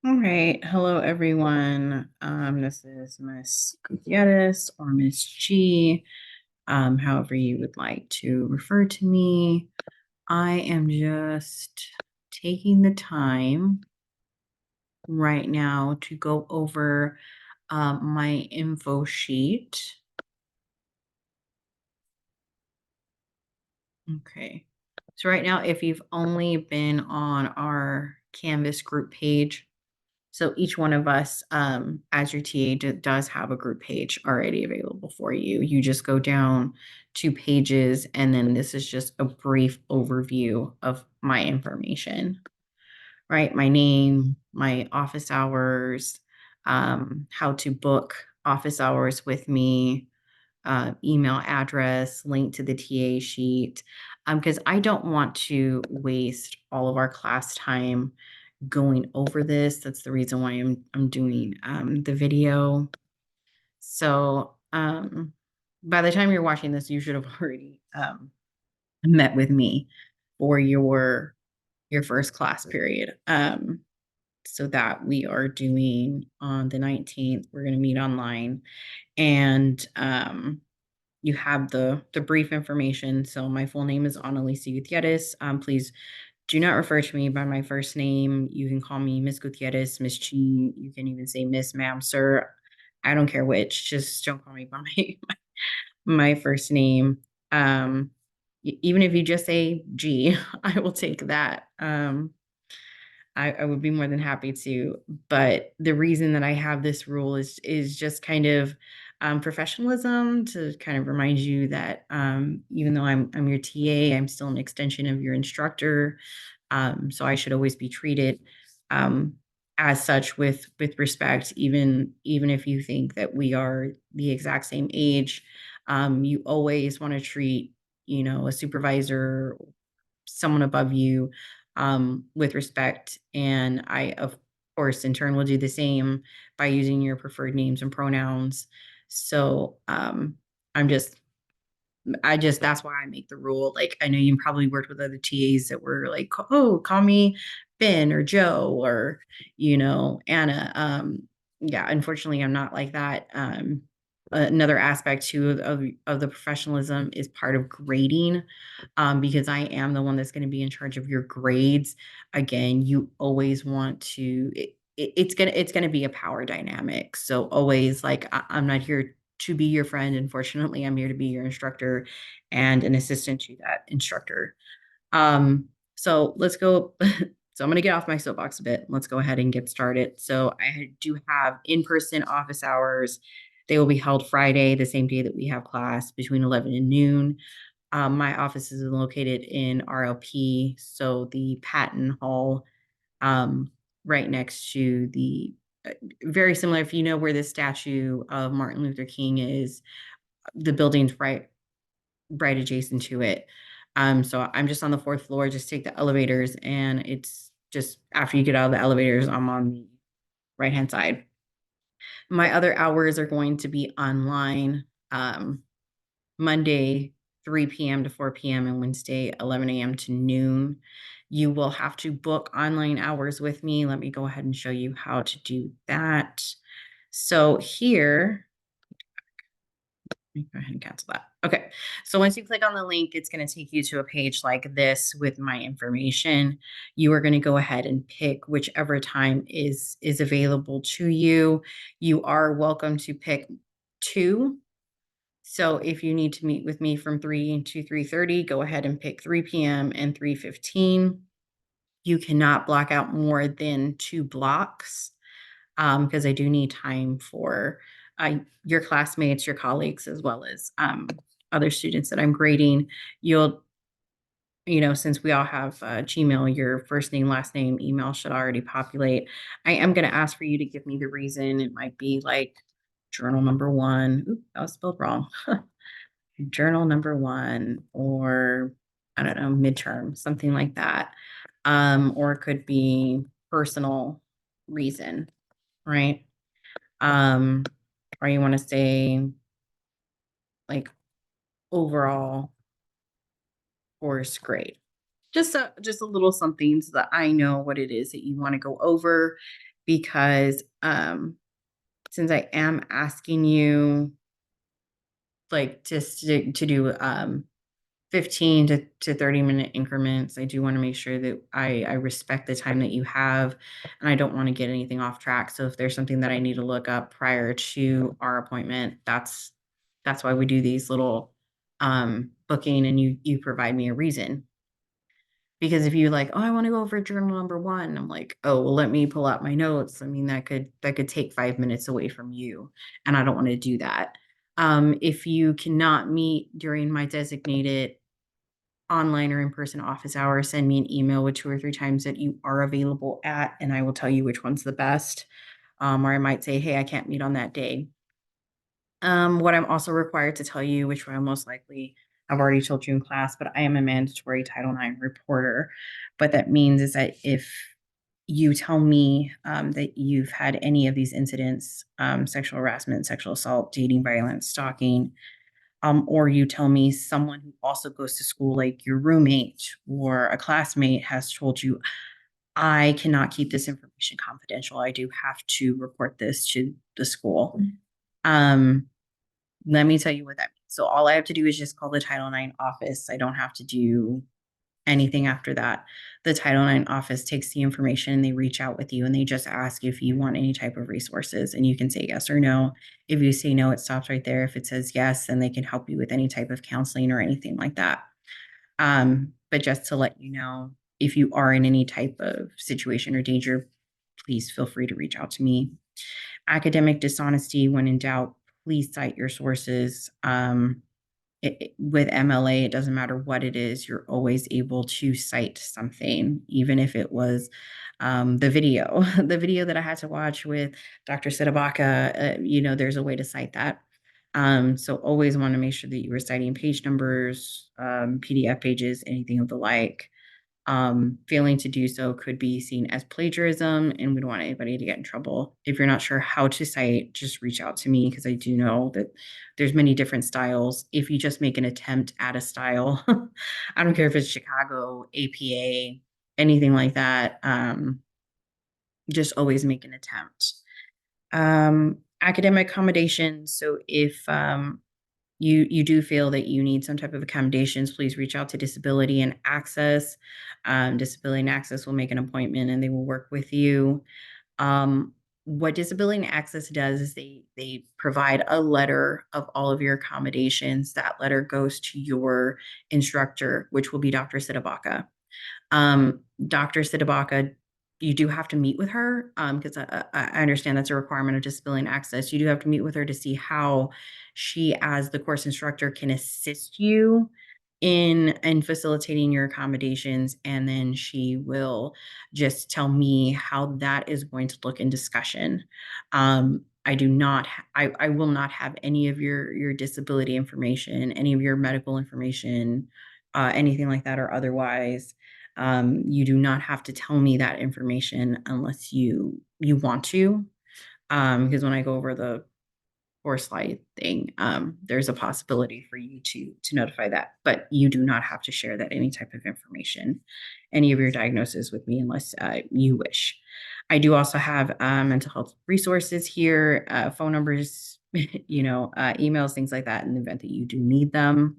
All right. Hello, everyone. This is Miss Gutierrez or Miss G, however you would like to refer to me. I am just taking the time right now to go over my info sheet. Okay. So right now, if you've only been on our Canvas group page, so each one of us, as your TA, does have a group page already available for you. You just go down 2 pages, and then this is just a brief overview of my information, right? My name, my office hours, how to book office hours with me, email address, link to the TA sheet, because I don't want to waste all of our class time going over this. That's the reason why I'm doing the video. So by the time you're watching this, you should have already met with me for your first class period. So that we are doing on the 19th. We're going to meet online, and you have the brief information. So my full name is Annalise Gutierrez. Please do not refer to me by my first name. You can call me Miss Gutierrez, Miss Chi. You can even say Miss, Ma'am, Sir. I don't care which. Just don't call me by my first name. Even if you just say G, I will take that. I would be more than happy to. But the reason that I have this rule is just kind of professionalism, to kind of remind you that even though I'm your TA, I'm still an extension of your instructor. So I should always be treated um, as such with respect, even if you think that we are the exact same age. You always want to treat, a supervisor, someone above you, with respect. And I, of course, in turn will do the same by using your preferred names and pronouns. So I'm just that's why I make the rule. Like, I know you probably worked with other TAs that were like, oh, call me Ben or Joe or, Anna. Yeah, unfortunately, I'm not like that. Another aspect too of the professionalism is part of grading, because I am the one that's going to be in charge of your grades. Again, you always want to. It's gonna be a power dynamic. So always, like, I'm not here to be your friend. Unfortunately, I'm here to be your instructor and an assistant to that instructor. So let's go. So I'm going to get off my soapbox a bit. Let's go ahead and get started. So I do have in-person office hours. They will be held Friday, the same day that we have class, between 11 and noon. My office is located in RLP, so the Patton Hall, right next to the very similar. If you know where the statue of Martin Luther King is, the building's right adjacent to it. So I'm just on the fourth floor. Just take the elevators, and it's just after you get out of the elevators, I'm on the right hand side. My other hours are going to be online. Monday, 3 p.m. to 4 p.m., and Wednesday, 11 a.m. to noon. You will have to book online hours with me. Let me go ahead and show you how to do that. So here, let me go ahead and cancel that. Okay. So once you click on the link, it's going to take you to a page like this with my information. You are going to go ahead and pick whichever time is available to you. You are welcome to pick two. So if you need to meet with me from 3 to 3:30, go ahead and pick 3 p.m. and 3:15. You cannot block out more than 2 blocks, because I do need time for your classmates, your colleagues, as well as other students that I'm grading. You'll, since we all have Gmail, your first name, last name, email should already populate. I am going to ask for you to give me the reason. It might be like journal number one. Oop, that was spelled wrong. Journal number one, or I don't know, midterm, something like that. Or it could be personal reason, right? Um, or you want to say like overall course grade. Just a little something so that I know what it is that you want to go over, because since I am asking you like just to do 15 to 30-minute increments, I do want to make sure that I respect the time that you have, and I don't want to get anything off track. So if there's something that I need to look up prior to our appointment, that's why we do these little booking, and you provide me a reason. Because if you like, oh, I want to go over journal number one, I'm like, oh, well, let me pull out my notes. I mean, that could take 5 minutes away from you, and I don't want to do that. If you cannot meet during my designated online or in-person office hours, send me an email with 2 or 3 times that you are available at, and I will tell you which one's the best. Or I might say, hey, I can't meet on that day. What I'm also required to tell you, which I most likely I've already told you in class, but I am a mandatory Title IX reporter. What that means is that if you tell me that you've had any of these incidents, sexual harassment, sexual assault, dating violence, stalking, or you tell me someone who also goes to school, like your roommate or a classmate, has told you, I cannot keep this information confidential. I do have to report this to the school. Um, Let me tell you what that means. So all I have to do is just call the Title IX office. I don't have to do anything after that. The Title IX office takes the information and they reach out with you and they just ask if you want any type of resources, and you can say yes or no. If you say no, it stops right there. If it says yes, then they can help you with any type of counseling or anything like that. But just to let you know, if you are in any type of situation or danger, please feel free to reach out to me. Academic dishonesty, when in doubt, please cite your sources. With MLA, it doesn't matter what it is, you're always able to cite something, even if it was the video, the video that I had to watch with Dr. Sidabaka. There's a way to cite that. So always want to make sure that you are citing page numbers, PDF pages, anything of the like. Failing to do so could be seen as plagiarism, and we don't want anybody to get in trouble. If you're not sure how to cite, just reach out to me, because I do know that there's many different styles. If you just make an attempt at a style, I don't care if it's Chicago, APA, anything like that, just always make an attempt. Academic accommodations. So if you do feel that you need some type of accommodations, please reach out to Disability and Access. Disability and Access will make an appointment and they will work with you. What Disability and Access does is they provide a letter of all of your accommodations. That letter goes to your instructor, which will be Dr. Sidabaka. Dr. Sidabaka, you do have to meet with her, because I understand that's a requirement of Disability and Access. You do have to meet with her to see how she, as the course instructor, can assist you in facilitating your accommodations, and then she will just tell me how that is going to look in discussion. I will not have any of your disability information, any of your medical information, anything like that, or otherwise. You do not have to tell me that information unless you want to. Because when I go over the course slide thing, there's a possibility for you to notify that, but you do not have to share that any type of information, any of your diagnosis with me, unless you wish. I do also have mental health resources here, phone numbers, emails, things like that, in the event that you do need them.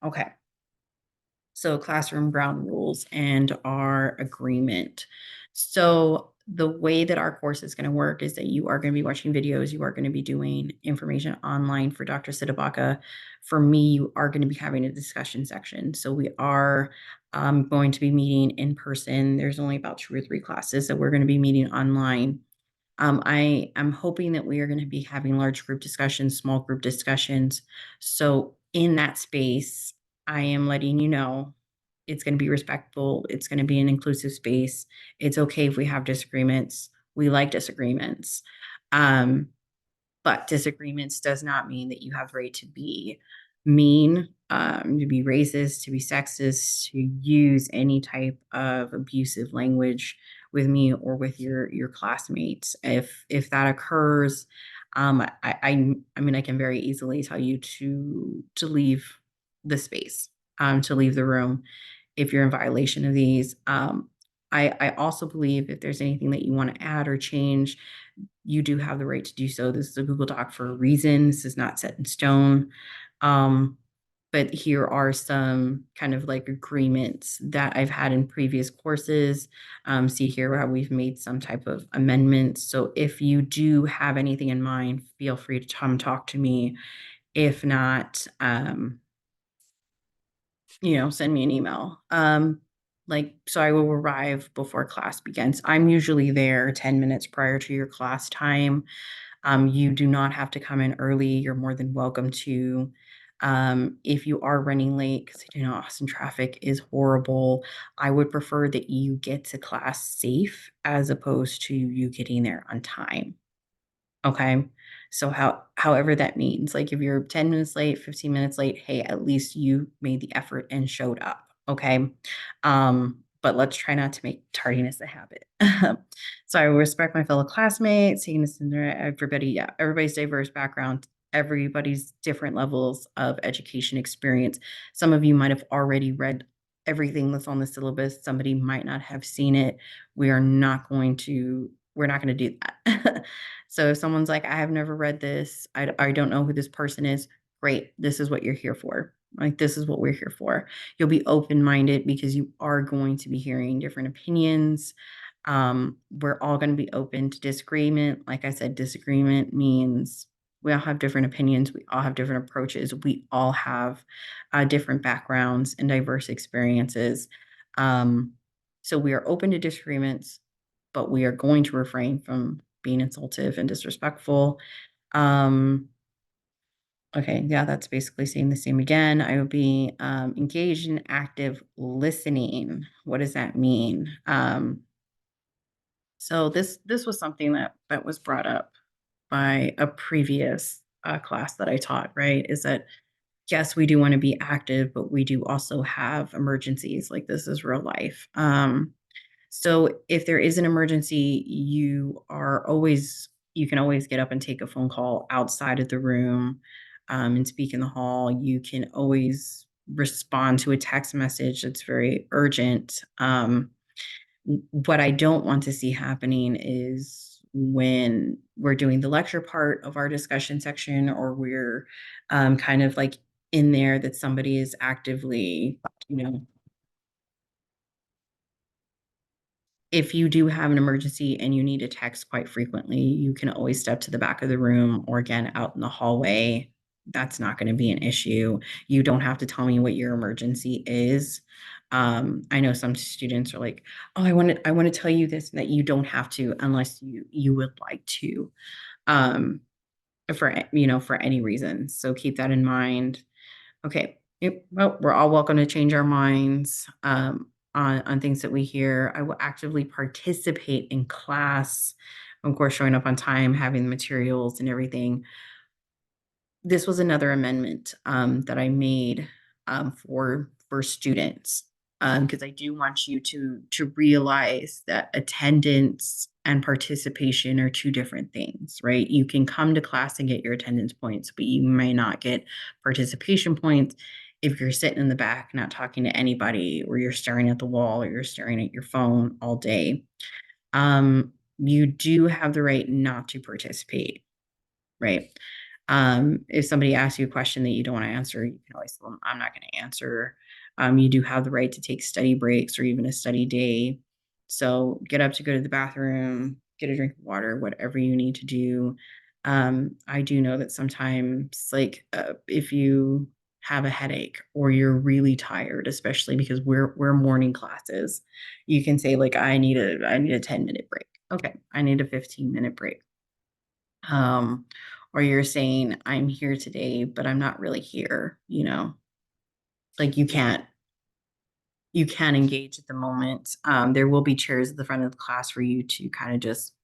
Okay. So classroom ground rules and our agreement. So the way that our course is going to work is that you are going to be watching videos. You are going to be doing information online for Dr. Sidabaka. For me, you are going to be having a discussion section. So we are going to be meeting in person. There's only about 2 or 3 classes that we're going to be meeting online. I am hoping that we are going to be having large group discussions, small group discussions. So in that space, I am letting you know it's going to be respectful. It's going to be an inclusive space. It's okay if we have disagreements. We like disagreements. But disagreements does not mean that you have the right to be mean, to be racist, to be sexist, to use any type of abusive language with me or with your classmates. If that occurs, I mean, I can very easily tell you to leave the space, to leave the room if you're in violation of these. I also believe if there's anything that you want to add or change, you do have the right to do so. This is a Google Doc for a reason. This is not set in stone. Um, but here are some kind of like agreements that I've had in previous courses. See here how we've made some type of amendments. So if you do have anything in mind, feel free to come talk to me. If not, send me an email. So I will arrive before class begins. I'm usually there 10 minutes prior to your class time. You do not have to come in early. You're more than welcome to. If you are running late, because Austin traffic is horrible, I would prefer that you get to class safe as opposed to you getting there on time. Okay. So however that means, like if you're 10 minutes late, 15 minutes late, hey, at least you made the effort and showed up. Okay. But let's try not to make tardiness a habit. So I respect my fellow classmates, seeing this in there, everybody, yeah, everybody's diverse background, everybody's different levels of education experience. Some of you might have already read everything that's on the syllabus. Somebody might not have seen it. We're not going to do that. So if someone's like, I have never read this, I don't know who this person is, great. This is what you're here for. Like, this is what we're here for. You'll be open-minded because you are going to be hearing different opinions. We're all going to be open to disagreement. Like I said, disagreement means we all have different opinions. We all have different approaches. We all have different backgrounds and diverse experiences. Um, so we are open to disagreements, but we are going to refrain from being insultive and disrespectful. Okay, yeah, that's basically saying the same again. I will be engaged in active listening. What does that mean? So this was something that was brought up by a previous class that I taught. Right? Is that yes, we do want to be active, but we do also have emergencies. Like this is real life. So if there is an emergency, you can always get up and take a phone call outside of the room and speak in the hall. You can always respond to a text message that's very urgent. What I don't want to see happening is when we're doing the lecture part of our discussion section, or we're kind of like in there, that somebody is actively, you know, if you do have an emergency and you need to text quite frequently, you can always step to the back of the room or again out in the hallway. That's not going to be an issue. You don't have to tell me what your emergency is. I know some students are like, "Oh, I want to tell you this," that you don't have to unless you would like to, um, for any reason. So keep that in mind. Okay. Yep. Well, we're all welcome to change our minds on things that we hear. I will actively participate in class. Of course, showing up on time, having the materials and everything. This was another amendment that I made for students, because I do want you to realize that attendance and participation are two different things, right? You can come to class and get your attendance points, but you may not get participation points if you're sitting in the back not talking to anybody, or you're staring at the wall, or you're staring at your phone all day. You do have the right not to participate, right? If somebody asks you a question that you don't want to answer, you can always tell them, I'm not going to answer. You do have the right to take study breaks or even a study day. So get up to go to the bathroom, get a drink of water, whatever you need to do. I do know that sometimes, like, if you have a headache or you're really tired, especially because we're morning classes, you can say like, I need a 10-minute break. Okay, I need a 15-minute break. um, or you're saying, I'm here today, but I'm not really here, like you can engage at the moment. There will be chairs at the front of the class for you to kind of just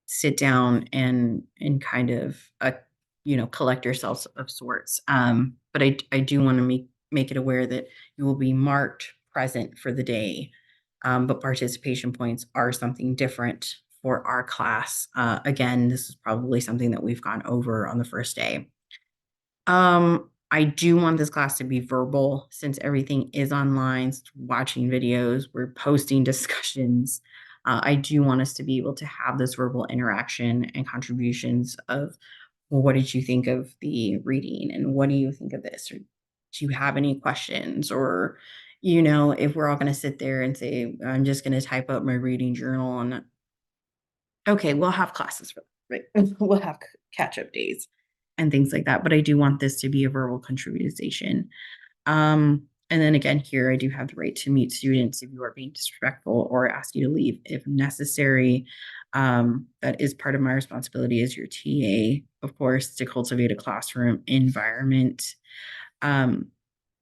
sit down and kind of collect yourself of sorts. But I do want to make it aware that you will be marked present for the day. But participation points are something different for our class. Again, this is probably something that we've gone over on the first day. I do want this class to be verbal since everything is online, watching videos, we're posting discussions. I do want us to be able to have this verbal interaction and contributions of, well, what did you think of the reading? And what do you think of this? Or do you have any questions? Or, if we're all going to sit there and say, I'm just going to type up my reading journal, and okay, we'll have classes for that, right? We'll have catch up days and things like that. But I do want this to be a verbal contribution. And then again, here I do have the right to mute students if you are being disrespectful or ask you to leave if necessary. That is part of my responsibility as your TA, of course, to cultivate a classroom environment.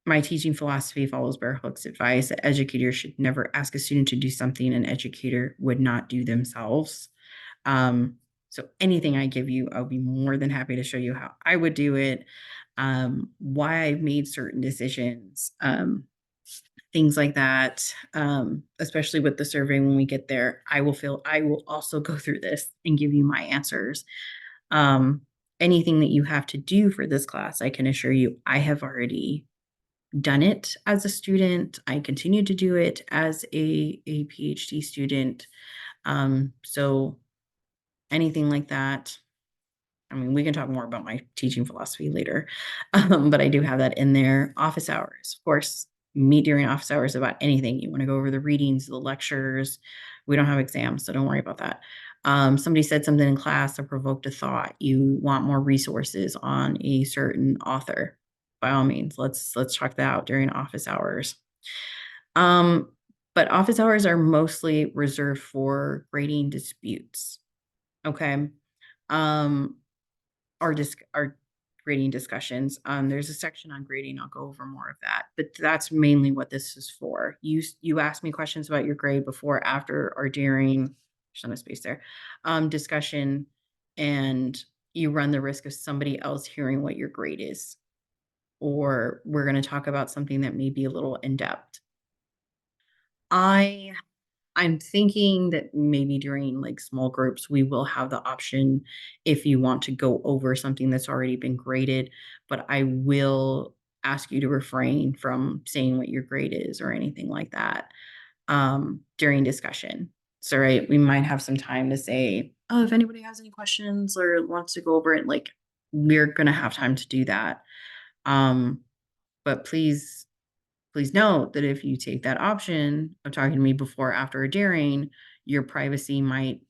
My teaching philosophy follows Bear Hook's advice that educators should never ask a student to do something an educator would not do themselves. So anything I give you, I'll be more than happy to show you how I would do it, why I've made certain decisions, things like that. Especially with the survey when we get there, I will also go through this and give you my answers. Um, Anything that you have to do for this class, I can assure you, I have already done it as a student. I continue to do it as a PhD student. So anything like that. I mean, we can talk more about my teaching philosophy later, but I do have that in there. Office hours, of course, meet during office hours about anything. You want to go over the readings, the lectures. We don't have exams, so don't worry about that. Somebody said something in class that provoked a thought. You want more resources on a certain author. By all means, let's talk that out during office hours. But office hours are mostly reserved for grading disputes. Okay. Um, our grading discussions. There's a section on grading. I'll go over more of that, but that's mainly what this is for. You ask me questions about your grade before, after, or during. There's not a space there. Discussion, and you run the risk of somebody else hearing what your grade is, or we're going to talk about something that may be a little in depth. I'm thinking that maybe during like small groups, we will have the option if you want to go over something that's already been graded, but I will ask you to refrain from saying what your grade is or anything like that during discussion. So, right, we might have some time to say, oh, if anybody has any questions or wants to go over it, like we're going to have time to do that. But please note that if you take that option of talking to me before, after, or during, your privacy might,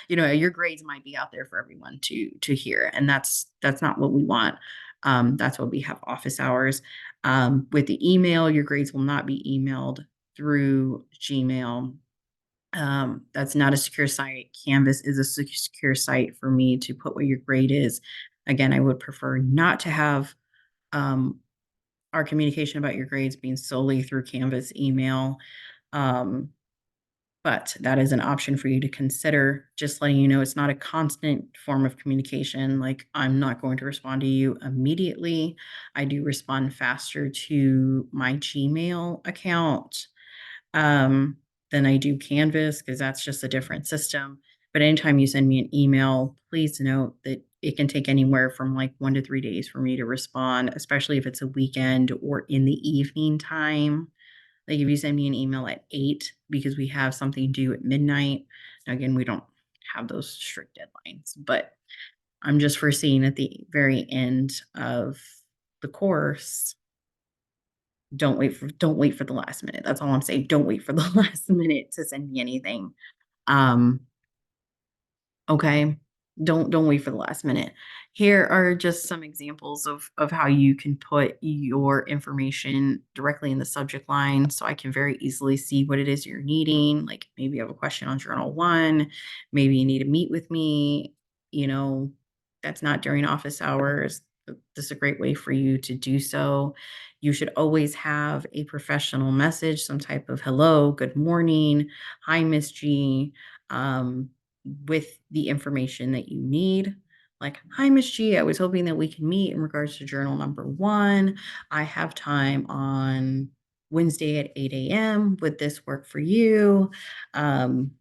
your grades might be out there for everyone to hear, and that's not what we want. That's what we have office hours. With the email, your grades will not be emailed through Gmail. That's not a secure site. Canvas is a secure site for me to put what your grade is. Again, I would prefer not to have our communication about your grades being solely through Canvas email. But that is an option for you to consider. Just letting you know, it's not a constant form of communication. Like, I'm not going to respond to you immediately. I do respond faster to my Gmail account than I do Canvas, because that's just a different system. But anytime you send me an email, please note that it can take anywhere from like 1 to 3 days for me to respond, especially if it's a weekend or in the evening time. Like if you send me an email at 8 because we have something due at midnight. Now, again, we don't have those strict deadlines, but I'm just foreseeing at the very end of the course. Don't wait for the last minute. That's all I'm saying. Don't wait for the last minute to send me anything. Um, Okay. Don't wait for the last minute. Here are just some examples of how you can put your information directly in the subject line, so I can very easily see what it is you're needing. Like maybe you have a question on journal 1, maybe you need to meet with me, you know, that's not during office hours. This is a great way for you to do so. You should always have a professional message, some type of hello, good morning, hi, Miss G. Um, with the information that you need. Like, hi, Miss G, I was hoping that we can meet in regards to journal number 1. I have time on Wednesday at 8 a.m. Would this work for you? Um,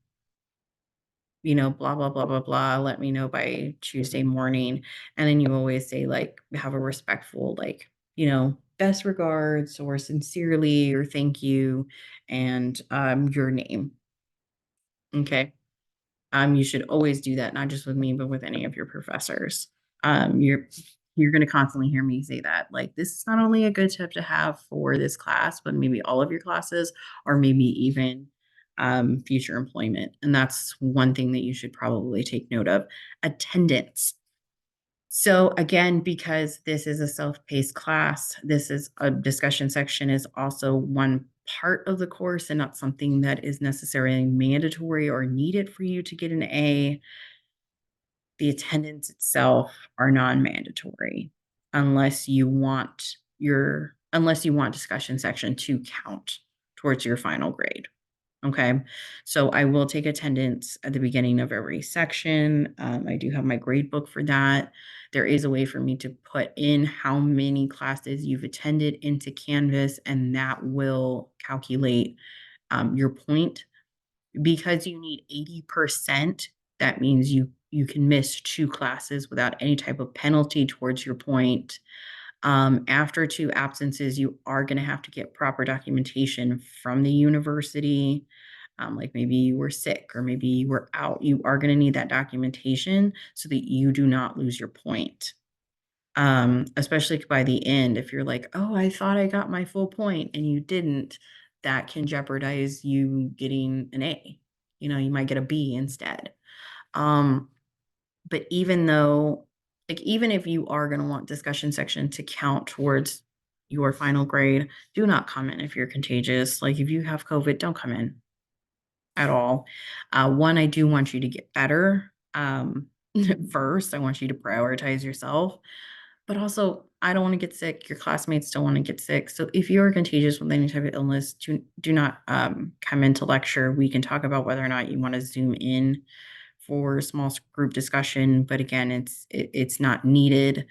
blah, blah, blah, blah, blah. Let me know by Tuesday morning. And then you always say, like, have a respectful, like, best regards or sincerely or thank you and your name. Okay. You should always do that, not just with me, but with any of your professors. You're going to constantly hear me say that. Like, this is not only a good tip to have for this class, but maybe all of your classes, or maybe even future employment. And that's one thing that you should probably take note of. Attendance. So again, because this is a self-paced class, this is a discussion section is also one part of the course and not something that is necessarily mandatory or needed for you to get an A. The attendance itself are non-mandatory unless you want discussion section to count towards your final grade. Okay, so I will take attendance at the beginning of every section. I do have my grade book for that. There is a way for me to put in how many classes you've attended into Canvas, and that will calculate your point. Because you need 80%, that means you can miss 2 classes without any type of penalty towards your point. After 2 absences, you are going to have to get proper documentation from the university. Like maybe you were sick or maybe you were out. You are going to need that documentation so that you do not lose your point. Especially by the end, if you're like, oh, I thought I got my full point and you didn't, that can jeopardize you getting an A. You might get a B instead. But even if you are going to want discussion section to count towards your final grade, do not come in if you're contagious. Like if you have COVID, don't come in at all. One, I do want you to get better. First, I want you to prioritize yourself. But also, I don't want to get sick. Your classmates don't want to get sick. So if you are contagious with any type of illness, do not come into lecture. We can talk about whether or not you want to Zoom in for small group discussion, but again, it's not needed.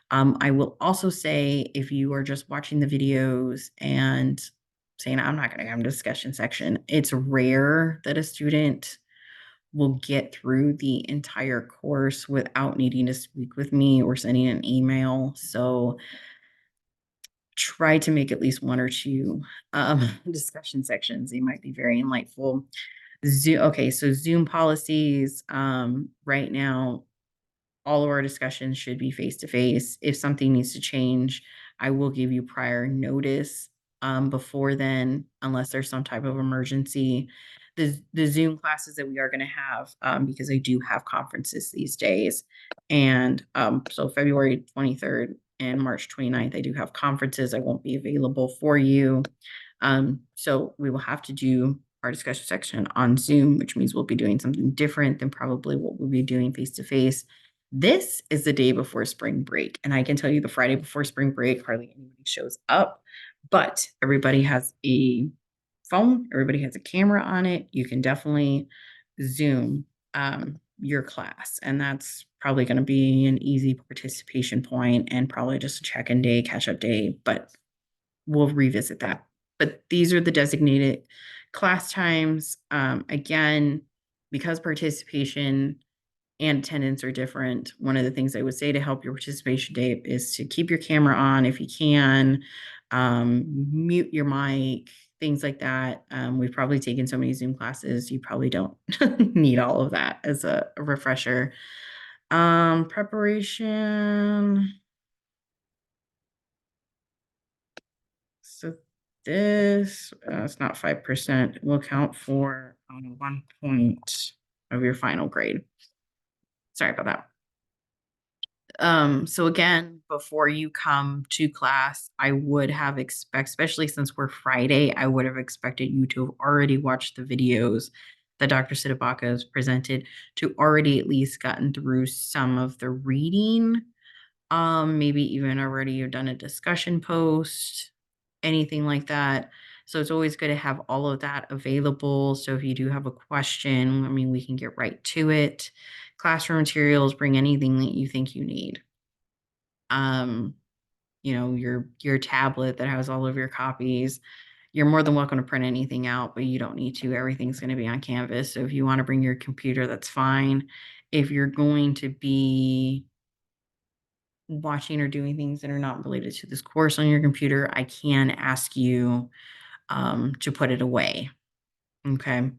I will also say if you are just watching the videos and saying, I'm not going to come to discussion section, it's rare that a student will get through the entire course without needing to speak with me or sending an email. So try to make at least 1 or 2 discussion sections. They might be very enlightful. So Zoom policies, right now, all of our discussions should be face to face. If something needs to change, I will give you prior notice before then, unless there's some type of emergency. The Zoom classes that we are going to have, because I do have conferences these days. And so February 23rd and March 29th, I do have conferences. I won't be available for you. So we will have to do our discussion section on Zoom, which means we'll be doing something different than probably what we'll be doing face to face. This is the day before spring break. And I can tell you the Friday before spring break, hardly anybody shows up, but everybody has a phone, everybody has a camera on it. You can definitely Zoom your class. And that's probably going to be an easy participation point and probably just a check-in day, catch-up day, but we'll revisit that. But these are the designated class times. Again, because participation and attendance are different, one of the things I would say to help your participation day is to keep your camera on if you can, mute your mic, things like that. We've probably taken so many Zoom classes, you probably don't need all of that as a refresher. Preparation. So this, it's not 5%, will count for 1 point of your final grade. Sorry about that. So again, before you come to class, I would have especially since we're Friday, I would have expected you to have already watched the videos that Dr. Sidabaka has presented, to already at least gotten through some of the reading. Maybe even already you've done a discussion post, anything like that. So it's always good to have all of that available. So if you do have a question, I mean, we can get right to it. Classroom materials, bring anything that you think you need. Your tablet that has all of your copies, You're more than welcome to print anything out, but you don't need to. Everything's going to be on Canvas. So if you want to bring your computer, that's fine. If you're going to be watching or doing things that are not related to this course on your computer, I can ask you to put it away. Okay.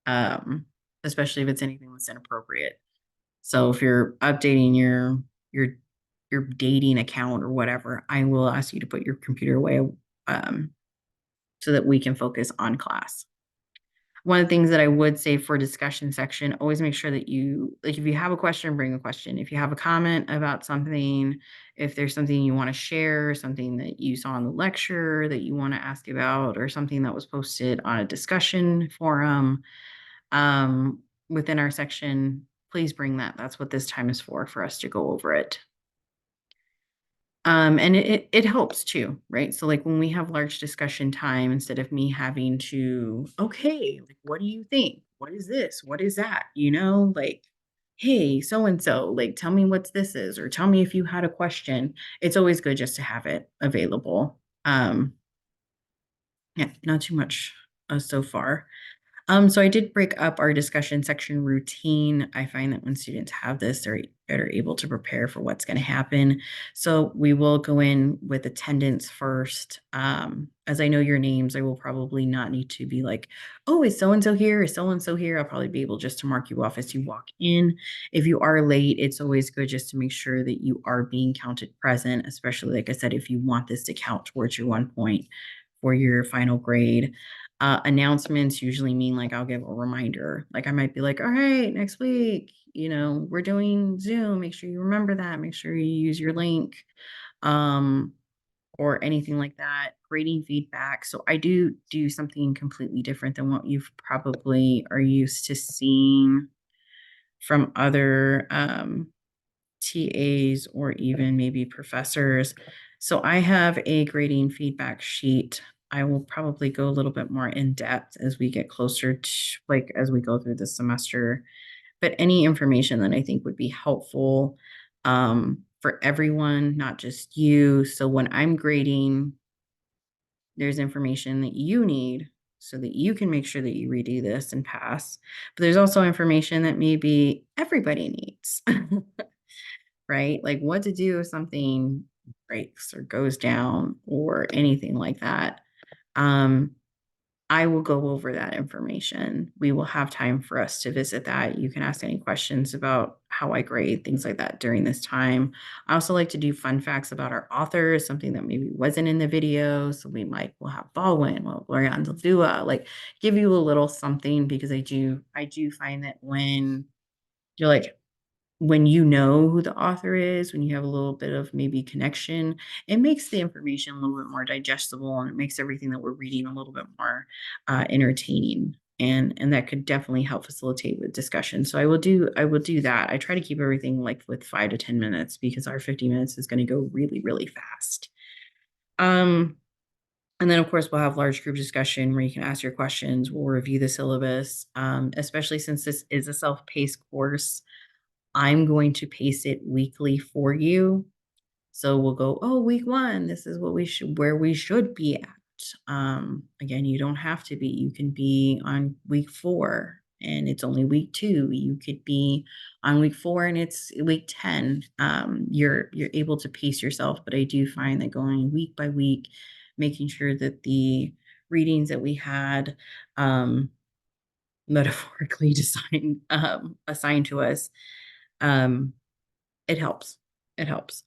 Um, Especially if it's anything that's inappropriate. So if you're updating your your dating account or whatever, I will ask you to put your computer away um, so that we can focus on class. One of the things that I would say for discussion section, always make sure that you, like, if you have a question, bring a question. If you have a comment about something, if there's something you want to share, something that you saw in the lecture that you want to ask about, or something that was posted on a discussion forum within our section, please bring that. That's what this time is for us to go over it. And it helps too, right? So like when we have large discussion time, instead of me having to, okay, like, what do you think? What is this? What is that? Like, hey, so and so, like, tell me what this is, or tell me if you had a question. It's always good just to have it available. Yeah, not too much so far. So I did break up our discussion section routine. I find that when students have this, they're better able to prepare for what's going to happen. So we will go in with attendance first. As I know your names, I will probably not need to be like, oh, is so-and-so here? Is so-and-so here? I'll probably be able just to mark you off as you walk in. If you are late, it's always good just to make sure that you are being counted present, especially, like I said, if you want this to count towards your 1 point for your final grade. Announcements usually mean like I'll give a reminder. Like I might be like, all right, next week, we're doing Zoom. Make sure you remember that. Make sure you use your link, or anything like that. Grading feedback. So I do something completely different than what you've probably are used to seeing from other TAs or even maybe professors. So I have a grading feedback sheet. I will probably go a little bit more in depth as we get closer to, like, as we go through the semester. But any information that I think would be helpful for everyone, not just you. So when I'm grading, there's information that you need so that you can make sure that you redo this and pass. But there's also information that maybe everybody needs. Right? Like what to do if something breaks or goes down or anything like that. Um, I will go over that information. We will have time for us to visit that. You can ask any questions about how I grade, things like that during this time. I also like to do fun facts about our authors, something that maybe wasn't in the video. So we'll have Baldwin, we'll Gloria Anzaldúa, like give you a little something, because I do find that when you're like, when you know who the author is, when you have a little bit of maybe connection, it makes the information a little bit more digestible, and it makes everything that we're reading a little bit more entertaining. And that could definitely help facilitate with discussion. So I will do that. I try to keep everything like with 5 to 10 minutes, because our 50 minutes is going to go really, really fast. And then, of course, we'll have large group discussion where you can ask your questions. We'll review the syllabus, especially since this is a self-paced course. I'm going to pace it weekly for you. So we'll go, oh, week 1, this is where we should be at. Again, you don't have to be. You can be on week 4 and it's only week 2. You could be on week 4 and it's week 10. You're able to pace yourself, but I do find that going week by week, making sure that the readings that we had metaphorically assigned to us, it helps. It helps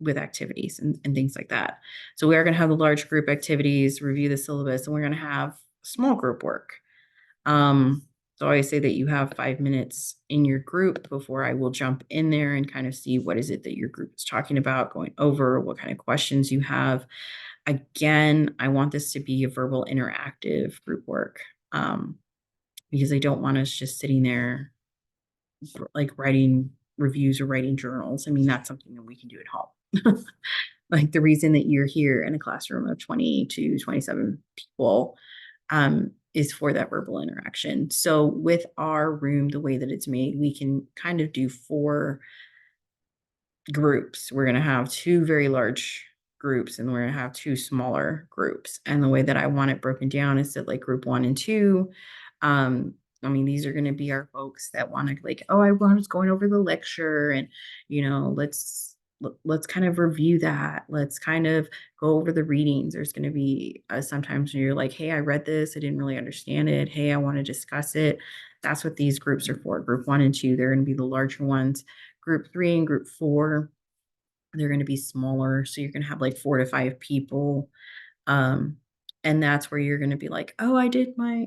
with activities and things like that. So we are going to have the large group activities, review the syllabus, and we're going to have small group work. So I say that you have 5 minutes in your group before I will jump in there and kind of see what is it that your group is talking about, going over what kind of questions you have. Again, I want this to be a verbal interactive group work, because I don't want us just sitting there like writing reviews or writing journals. I mean, that's something that we can do at home. Like the reason that you're here in a classroom of 20 to 27 people is for that verbal interaction. So with our room, the way that it's made, we can kind of do 4 groups. We're going to have 2 very large groups, and we're going to have 2 smaller groups. And the way that I want it broken down is that like group 1 and 2, um, I mean, these are going to be our folks that want to like, oh, I was going over the lecture and, let's kind of review that. Let's kind of go over the readings. There's going to be sometimes when you're like, hey, I read this. I didn't really understand it. Hey, I want to discuss it. That's what these groups are for. Group 1 and 2, they're going to be the larger ones. Group 3 and group 4, they're going to be smaller. So you're going to have like 4 to 5 people. Um, and that's where you're going to be like, oh,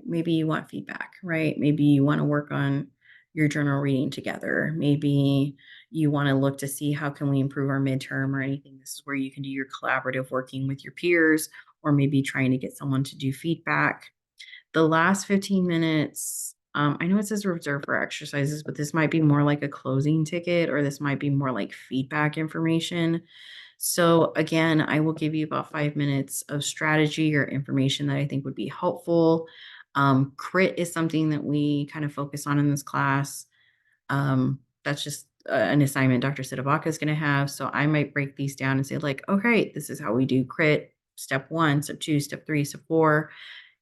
maybe you want feedback, right? Maybe you want to work on your journal reading together. Maybe you want to look to see how can we improve our midterm or anything. This is where you can do your collaborative working with your peers, or maybe trying to get someone to do feedback. The last 15 minutes, I know it says reserved for exercises, but this might be more like a closing ticket, or this might be more like feedback information. So again, I will give you about 5 minutes of strategy or information that I think would be helpful. Crit is something that we kind of focus on in this class. That's just an assignment Dr. Sidabaka is going to have. So I might break these down and say like, okay, this is how we do crit. Step 1, step 2, step 3, step 4.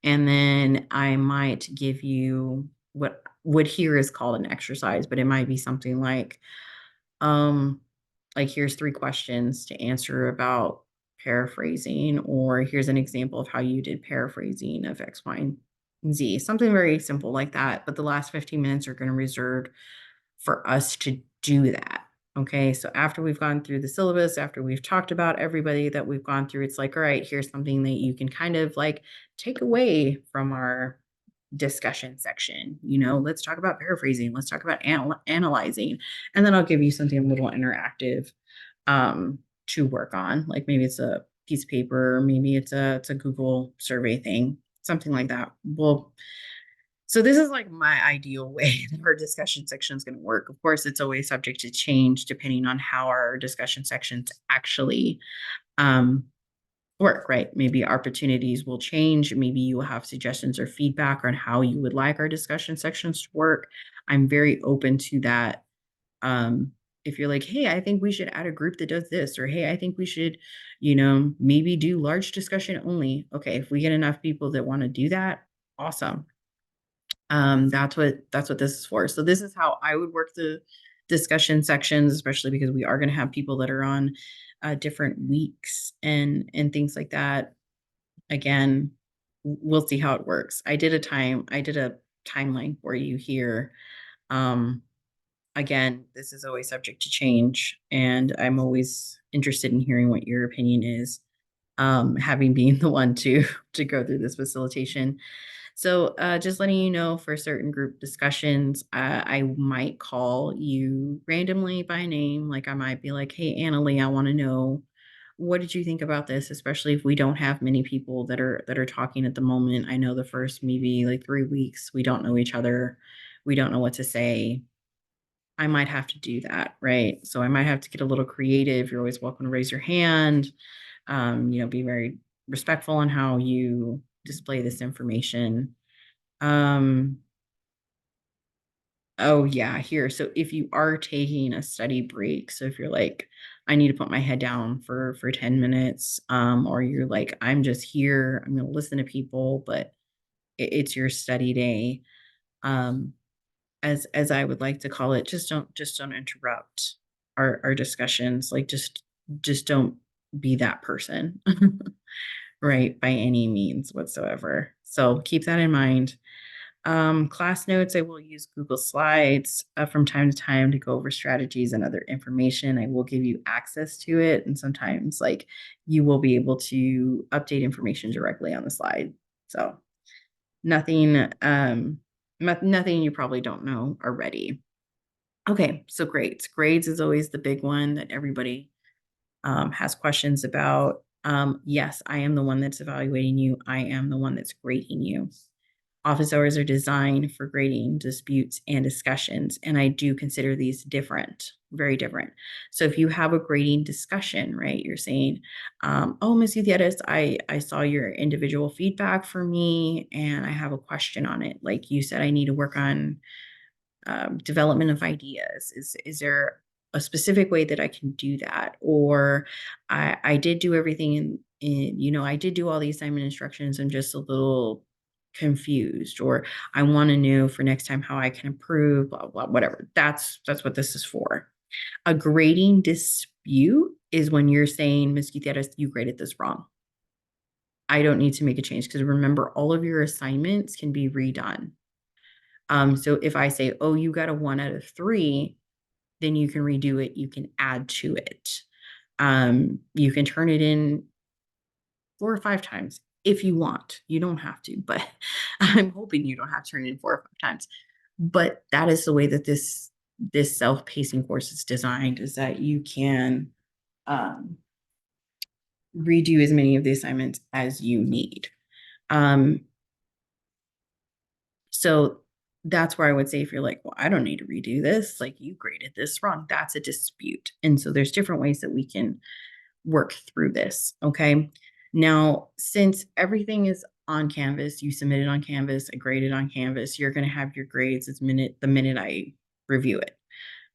And then I might give you what here is called an exercise, but it might be something um, like here's 3 questions to answer about paraphrasing, or here's an example of how you did paraphrasing of X, Y, and Z. Something very simple like that. But the last 15 minutes are going to reserve for us to do that. Okay. So after we've gone through the syllabus, after we've talked about everybody that we've gone through, it's like, all right, here's something that you can kind of like take away from our discussion section. Let's talk about paraphrasing. Let's talk about analyzing. And then I'll give you something a little interactive to work on. Like maybe it's a piece of paper, maybe it's a Google survey thing, something like that. Well, so this is like my ideal way that our discussion section is going to work. Of course, it's always subject to change depending on how our discussion sections actually um, work, right? Maybe opportunities will change. Maybe you will have suggestions or feedback on how you would like our discussion sections to work. I'm very open to that. If you're like, hey, I think we should add a group that does this, or hey, I think we should, maybe do large discussion only. Okay, if we get enough people that want to do that, awesome. That's what this is for. So this is how I would work the discussion sections, especially because we are going to have people that are on different weeks and things like that. Again, we'll see how it works. I did a timeline for you here. Um, Again, this is always subject to change, and I'm always interested in hearing what your opinion is. Having been the one to go through this facilitation. So just letting you know, for certain group discussions, I might call you randomly by name. Like I might be like, hey, Annalie, I want to know, what did you think about this? Especially if we don't have many people that are talking at the moment. I know the first maybe like 3 weeks, we don't know each other. We don't know what to say. I might have to do that, right? So I might have to get a little creative. You're always welcome to raise your hand. Be very respectful on how you display this information. Um, oh yeah, here. So if you are taking a study break, so if you're like, I need to put my head down for 10 minutes, or you're like, I'm just here, I'm gonna listen to people, but it's your study day. Um, as I would like to call it, just don't interrupt our discussions. Like just don't be that person, right? By any means whatsoever. So keep that in mind. Class notes, I will use Google Slides from time to time to go over strategies and other information. I will give you access to it. And sometimes like you will be able to update information directly on the slide. So nothing, nothing you probably don't know already. Okay, so grades. Grades is always the big one that everybody has questions about. Yes, I am the one that's evaluating you. I am the one that's grading you. Office hours are designed for grading disputes and discussions, and I do consider these different, very different. So if you have a grading discussion, right, you're saying, oh, Ms. Gutierrez, I saw your individual feedback for me, and I have a question on it. Like you said, I need to work on development of ideas. Is there a specific way that I can do that, or I did do everything I did do all the assignment instructions. I'm just a little confused, or I want to know for next time how I can improve, blah, blah, whatever. That's what this is for. A grading dispute is when you're saying, Ms. Gutierrez, you graded this wrong. I don't need to make a change, because remember, all of your assignments can be redone. So if I say, oh, you got a 1 out of 3, then you can redo it. You can add to it. You can turn it in 4 or 5 times if you want. You don't have to, but I'm hoping you don't have to turn it in 4 or 5 times. But that is the way that this self-pacing course is designed, is that you can redo as many of the assignments as you need. So that's where I would say, if you're like, well, I don't need to redo this, like, you graded this wrong, that's a dispute. And so there's different ways that we can work through this. Okay. Now, since everything is on Canvas, you submitted on Canvas, I graded on Canvas, you're going to have your grades the minute I review it.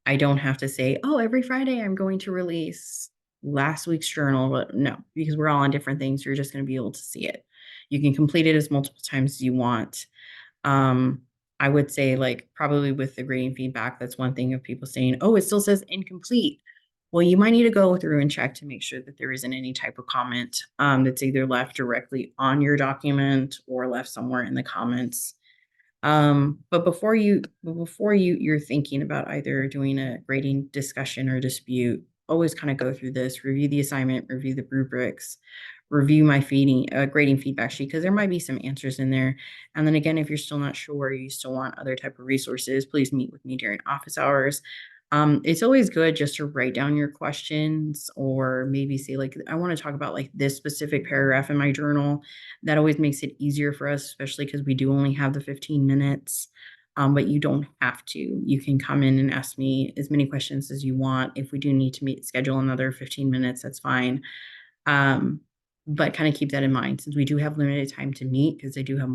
I don't have to say, oh, every Friday I'm going to release last week's journal. But no, because we're all on different things. You're just going to be able to see it. You can complete it as multiple times as you want. I would say, like, probably with the grading feedback, that's one thing of people saying, oh, it still says incomplete. Well, you might need to go through and check to make sure that there isn't any type of comment that's either left directly on your document or left somewhere in the comments. But before you're thinking about either doing a grading discussion or dispute, always kind of go through this, review the assignment, review the rubrics, review my grading feedback sheet, because there might be some answers in there. And then again, if you're still not sure, you still want other type of resources, please meet with me during office hours. It's always good just to write down your questions, or maybe say, like, I want to talk about like this specific paragraph in my journal. That always makes it easier for us, especially because we do only have the 15 minutes. But you don't have to. You can come in and ask me as many questions as you want. If we do need to schedule another 15 minutes, that's fine. But kind of keep that in mind, since we do have limited time to meet, because I do have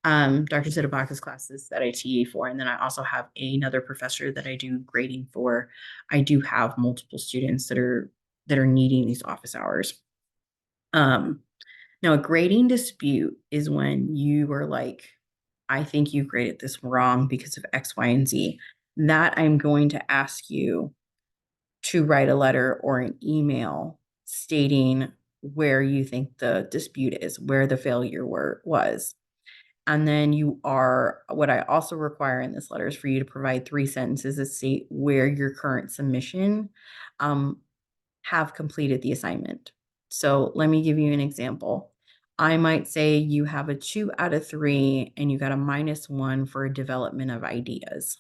Dr. Sidabaka's classes that I TA for, and then I also have another professor that I do grading for. I do have multiple students that are needing these office hours. Now, a grading dispute is when you are like, I think you graded this wrong because of X, Y, and Z. That I'm going to ask you to write a letter or an email stating where you think the dispute is, where the failure was. And then what I also require in this letter is for you to provide 3 sentences that state where your current submission have completed the assignment. So let me give you an example. I might say you have a 2 out of 3 and you got a -1 for development of ideas.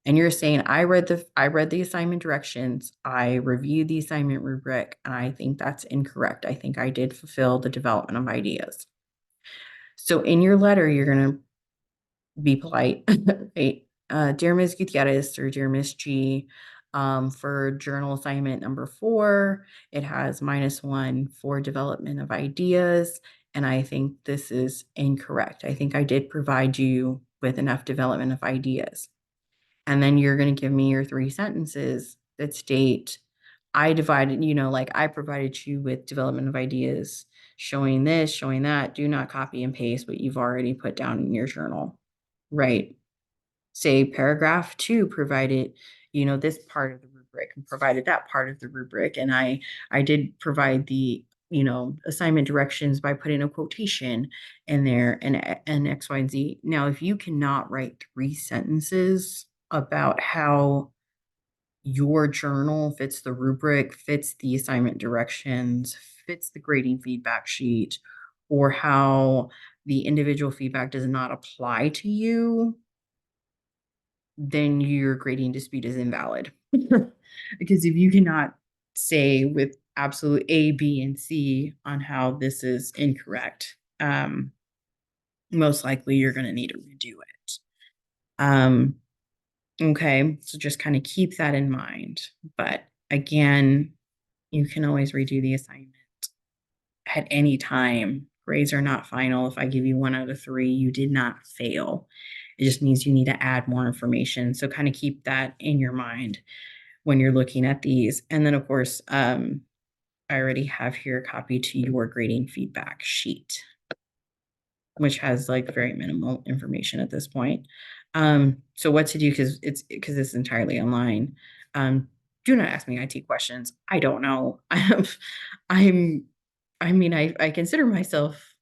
And you're saying, I read the assignment directions, I reviewed the assignment rubric, and I think that's incorrect. I think I did fulfill the development of ideas. So in your letter, you're going to be polite, right? Dear Ms. Gutierrez, or Dear Ms. G, for journal assignment number 4, it has -1 for development of ideas, and I think this is incorrect. I think I did provide you with enough development of ideas. And then you're going to give me your 3 sentences that state, I provided you with development of ideas, showing this, showing that. Do not copy and paste what you've already put down in your journal, right? Say paragraph 2 provided, this part of the rubric, and provided that part of the rubric. And I did provide the, assignment directions by putting a quotation in there, and X, Y, and Z. Now, if you cannot write 3 sentences about how your journal fits the rubric, fits the assignment directions, fits the grading feedback sheet, or how the individual feedback does not apply to you, then your grading dispute is invalid. Because if you cannot say with absolute A, B, and C on how this is incorrect, most likely you're going to need to redo it. Okay, so just kind of keep that in mind. But again, you can always redo the assignment at any time. Grades are not final. If I give you 1 out of 3, you did not fail. It just means you need to add more information. So kind of keep that in your mind when you're looking at these. And then, of course, I already have here a copy to your grading feedback sheet, which has like very minimal information at this point. So what to do, because it's entirely online. Do not ask me IT questions. I don't know. I'm I consider myself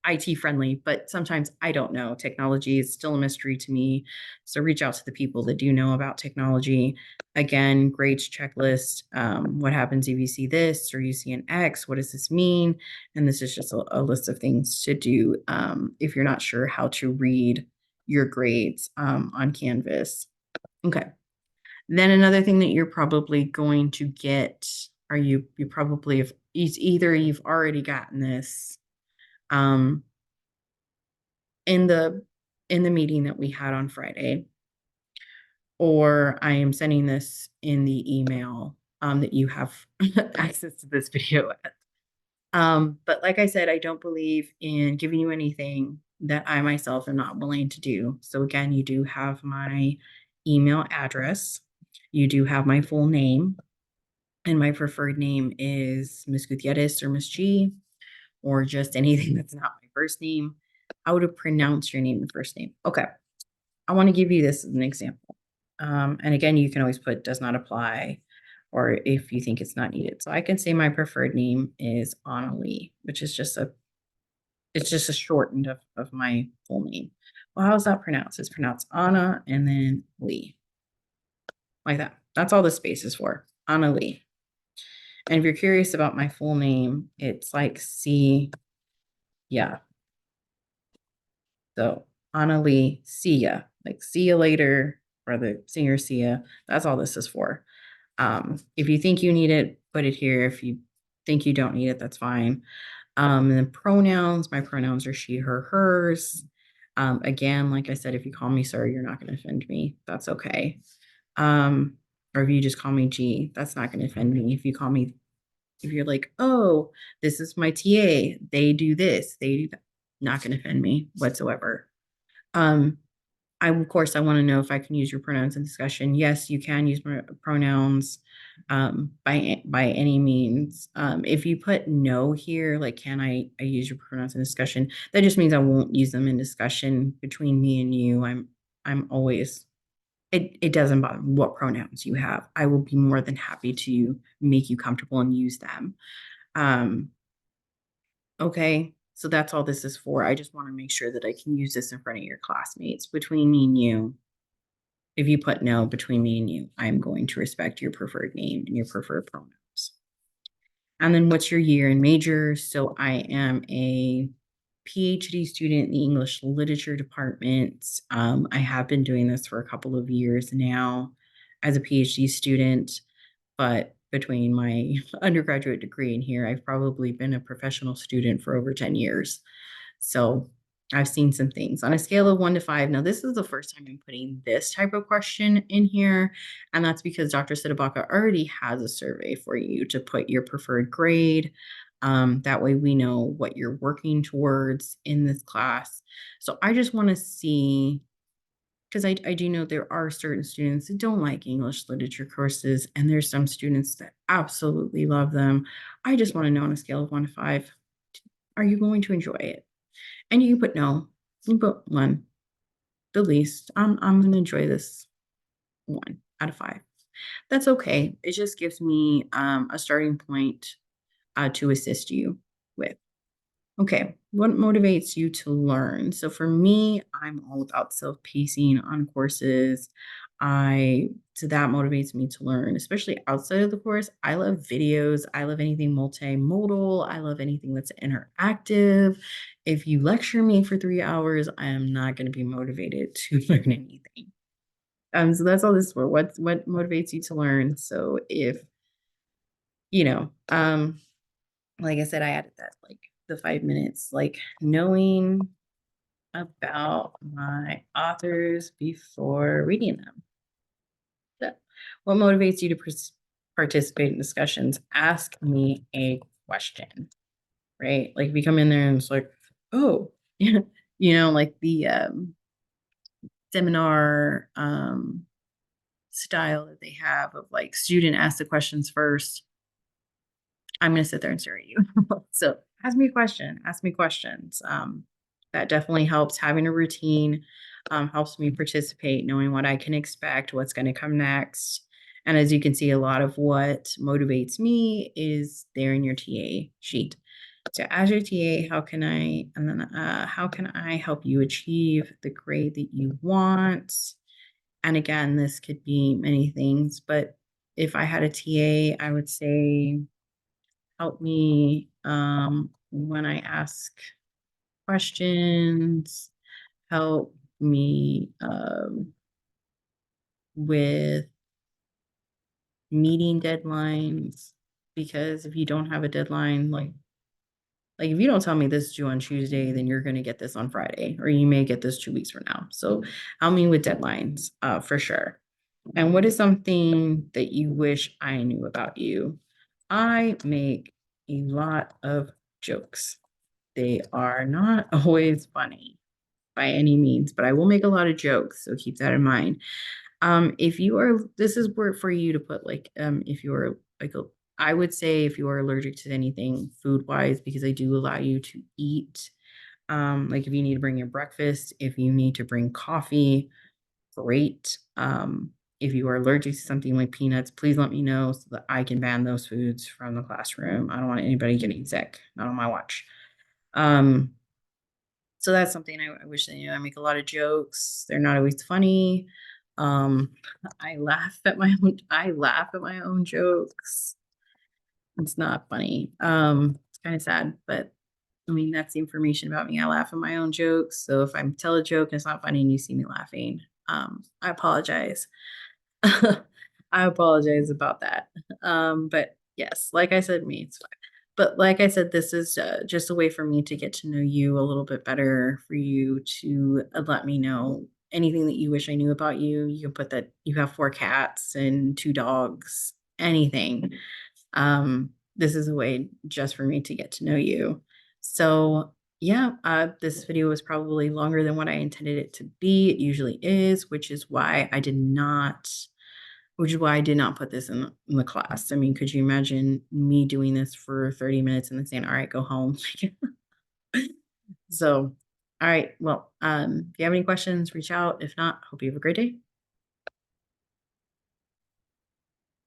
IT friendly, but sometimes I don't know. Technology is still a mystery to me. So reach out to the people that do know about technology. Again, grades checklist. What happens if you see this or you see an X? What does this mean? And this is just a list of things to do if you're not sure how to read your grades on Canvas. Okay. Then another thing that you're probably going to get, are you probably have, it's either you've already gotten this um, in the meeting that we had on Friday, or I am sending this in the email that you have access to this video at. But like I said, I don't believe in giving you anything that I myself am not willing to do. So again, you do have my email address. You do have my full name, and my preferred name is Miss Gutierrez or Miss G, or just anything that's not my first name. How to pronounce your name and first name. Okay. I want to give you this as an example. And again, you can always put does not apply, or if you think it's not needed. So I can say my preferred name is Anna Lee, which is it's just a shortened of my full name. Well, how's that pronounced? It's pronounced Anna and then Lee. Like that. That's all the space is for. Anna Lee. And if you're curious about my full name, it's like yeah. So Anna Lee, see ya. Like see you later, or the singer Sia. That's all this is for. If you think you need it, put it here. If you think you don't need it, that's fine. And then pronouns, my pronouns are she, her, hers. Again, like I said, if you call me sir, you're not going to offend me. That's okay. Or if you just call me G, that's not going to offend me. If you're like, oh, this is my TA, they do this, they do that, not going to offend me whatsoever. Of course, I want to know if I can use your pronouns in discussion. Yes, you can use my pronouns by any means. If you put no here, like, can I use your pronouns in discussion? That just means I won't use them in discussion between me and you. I'm always, it doesn't bother me what pronouns you have. I will be more than happy to make you comfortable and use them. Okay, so that's all this is for. I just want to make sure that I can use this in front of your classmates. Between me and you, if you put no between me and you, I'm going to respect your preferred name and your preferred pronouns. And then what's your year and major? So I am a PhD student in the English literature department. I have been doing this for a couple of years now as a PhD student, but between my undergraduate degree and here, I've probably been a professional student for over 10 years. So I've seen some things on a scale of 1 to 5. Now, this is the first time I'm putting this type of question in here. And that's because Dr. Sidabaka already has a survey for you to put your preferred grade. That way we know what you're working towards in this class. So I just want to see, because I do know there are certain students that don't like English literature courses, and there's some students that absolutely love them. I just want to know on a scale of 1 to 5, are you going to enjoy it? And you put no, you put 1, the least. I'm going to enjoy this 1 out of 5. That's okay. It just gives me a starting point to assist you with. Okay, what motivates you to learn? So for me, I'm all about self-pacing on courses. So that motivates me to learn, especially outside of the course. I love videos. I love anything multimodal. I love anything that's interactive. If you lecture me for 3 hours, I am not going to be motivated to learn anything. So that's all this is for. What motivates you to learn? So if you know, like I said, I added that like the 5 minutes, like knowing about my authors before reading them. So, what motivates you to participate in discussions? Ask me a question, right? Like if you come in there and it's like, oh, yeah, like the seminar style that they have of like student ask the questions first. I'm going to sit there and stare at you. So ask me a question, ask me questions. That definitely helps. Having a routine helps me participate, knowing what I can expect, what's going to come next. And as you can see, a lot of what motivates me is there in your TA sheet. So as your TA, how can I help you achieve the grade that you want? And again, this could be many things, but if I had a TA, I would say, help me when I ask questions, help me with meeting deadlines. Because if you don't have a deadline, like if you don't tell me this is due on Tuesday, then you're going to get this on Friday, or you may get this 2 weeks from now. So help me with deadlines for sure. And what is something that you wish I knew about you? I make a lot of jokes. They are not always funny by any means, but I will make a lot of jokes, so keep that in mind. If you are, this is where for you to put like, if you're like, I would say if you are allergic to anything food wise, because I do allow you to eat. Like if you need to bring your breakfast, if you need to bring coffee, great. If you are allergic to something like peanuts, please let me know so that I can ban those foods from the classroom. I don't want anybody getting sick, not on my watch. Um, so that's something I wish they knew. I make a lot of jokes. They're not always funny. Um, I laugh at my own jokes. It's not funny. It's kind of sad, but I mean, that's the information about me. I laugh at my own jokes. So if I tell a joke and it's not funny and you see me laughing, I apologize. I apologize about that. But yes, like I said, me, it's fine. But like I said, this is just a way for me to get to know you a little bit better, for you to let me know anything that you wish I knew about you. You can put that you have 4 cats and 2 dogs, anything. This is a way just for me to get to know you. So yeah, this video was probably longer than what I intended it to be. It usually is, which is why I did not put this in the class. I mean, could you imagine me doing this for 30 minutes and then saying, all right, go home? So, all right. Well, if you have any questions, reach out. If not, hope you have a great day.